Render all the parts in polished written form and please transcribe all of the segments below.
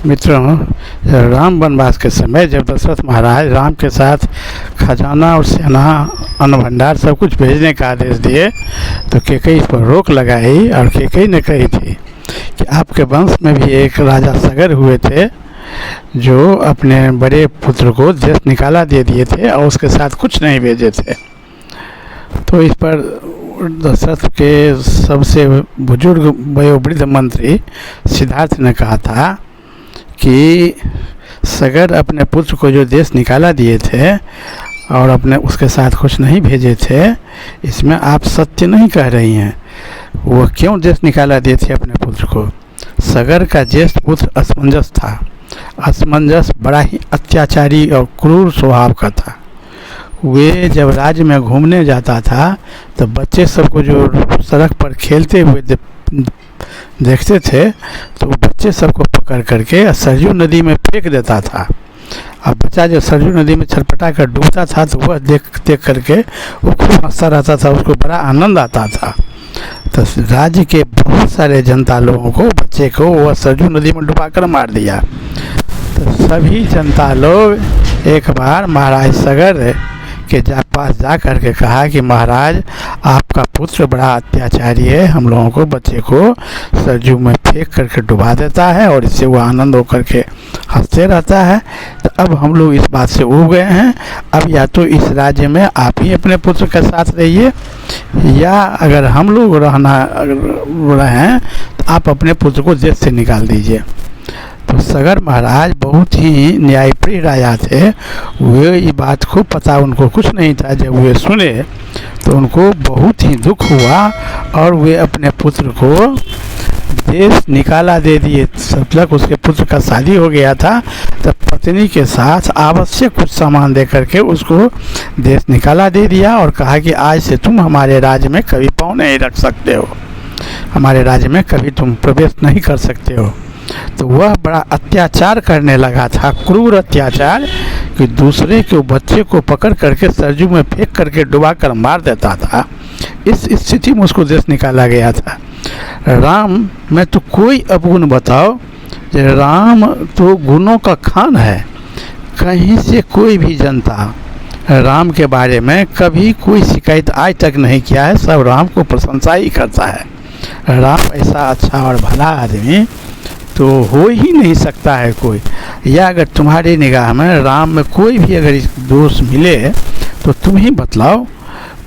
मित्रों, राम वनवास के समय जब दशरथ महाराज राम के साथ खजाना और सेना अन्न भंडार सब कुछ भेजने का आदेश दिए तो कैकेयी इस पर रोक लगाई और कैकेयी ने कही थी कि आपके वंश में भी एक राजा सगर हुए थे जो अपने बड़े पुत्र को देश निकाला दे दिए थे और उसके साथ कुछ नहीं भेजे थे। तो इस पर दशरथ के सबसे बुजुर्ग वयोवृद्ध मंत्री सिद्धार्थ ने कहा था कि सगर अपने पुत्र को जो देश निकाला दिए थे और अपने उसके साथ कुछ नहीं भेजे थे, इसमें आप सत्य नहीं कह रही हैं। वो क्यों देश निकाला दिए थे अपने पुत्र को? सगर का ज्येष्ठ पुत्र असमंजस था। असमंजस बड़ा ही अत्याचारी और क्रूर स्वभाव का था। वे जब राज्य में घूमने जाता था तो बच्चे सबको जो सड़क पर खेलते हुए देखते थे तो बच्चे सबको पकड़ करके सरयू नदी में फेंक देता था। अब बच्चा जब सरयू नदी में छटपटा कर डूबता था तो वह देख करके वो खूब हंसता रहता था, उसको बड़ा आनंद आता था। तो राज्य के बहुत सारे जनता लोगों को, बच्चे को वह सरयू नदी में डुबा कर मार दिया। तो सभी जनता लोग एक बार महाराज सगर के पास जा कर के कहा कि महाराज, आपका पुत्र बड़ा अत्याचारी है, हम लोगों को, बच्चे को सरयू में फेंक करके डुबा देता है और इससे वो आनंद होकर के हंसते रहता है। तो अब हम लोग इस बात से उब गए हैं। अब या तो इस राज्य में आप ही अपने पुत्र के साथ रहिए, या अगर हम लोग रहे हैं तो आप अपने पुत्र को देश से निकाल दीजिए। तो सगर महाराज बहुत ही न्यायप्रिय राजा थे। वे ये बात को पता उनको कुछ नहीं था। जब वे सुने तो उनको बहुत ही दुख हुआ और वे अपने पुत्र को देश निकाला दे दिए। सब तक उसके पुत्र का शादी हो गया था तब पत्नी के साथ आवश्यक कुछ सामान दे करके उसको देश निकाला दे दिया और कहा कि आज से तुम हमारे राज्य में कभी पाँव नहीं रख सकते हो, हमारे राज्य में कभी तुम प्रवेश नहीं कर सकते हो। तो वह बड़ा अत्याचार करने लगा था, क्रूर अत्याचार, कि दूसरे के बच्चे को पकड़ करके सरयू में फेंक करके डुबा कर मार देता था। इस स्थिति में उसको देश निकाला गया था। राम में तो कोई अवगुण बताओ, राम तो गुणों का खान है। कहीं से कोई भी जनता राम के बारे में कभी कोई शिकायत आज तक नहीं किया है, सब राम को प्रशंसा ही करता है। राम ऐसा अच्छा और भला आदमी तो हो ही नहीं सकता है कोई। या अगर तुम्हारी निगाह में राम में कोई भी अगर दोष मिले तो तुम ही बतलाओ,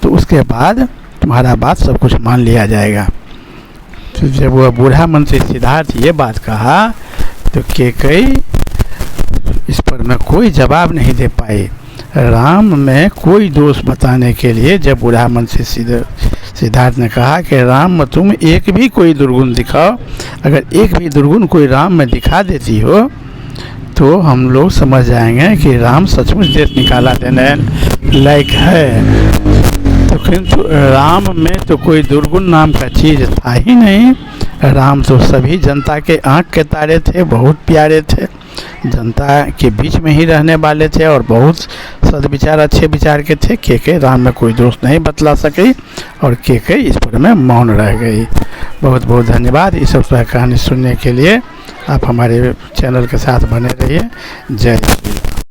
तो उसके बाद तुम्हारा बात सब कुछ मान लिया जाएगा। तो जब वह बूढ़ा मंत्री सिद्धार्थ ये बात कहा तो कैकेयी इस पर में कोई जवाब नहीं दे पाई। राम में कोई दोष बताने के लिए जब बूढ़ा मंत्री सिद्धार्थ ने कहा कि राम में तुम एक भी कोई दुर्गुण दिखाओ, अगर एक भी दुर्गुण कोई राम में दिखा देती हो तो हम लोग समझ जाएंगे कि राम सचमुच देश निकाला देने लायक है। तो किंतु राम में तो कोई दुर्गुण नाम का चीज़ था ही नहीं। राम तो सभी जनता के आँख के तारे थे, बहुत प्यारे थे, जनता के बीच में ही रहने वाले थे और बहुत सद्विचार, अच्छे विचार के थे। कैकेयी राम में कोई दोष नहीं बतला सकी और कैकेयी इस पर में मौन रह गई। बहुत बहुत धन्यवाद। इस सब कहानी सुनने के लिए आप हमारे चैनल के साथ बने रहिए। जय श्री राम।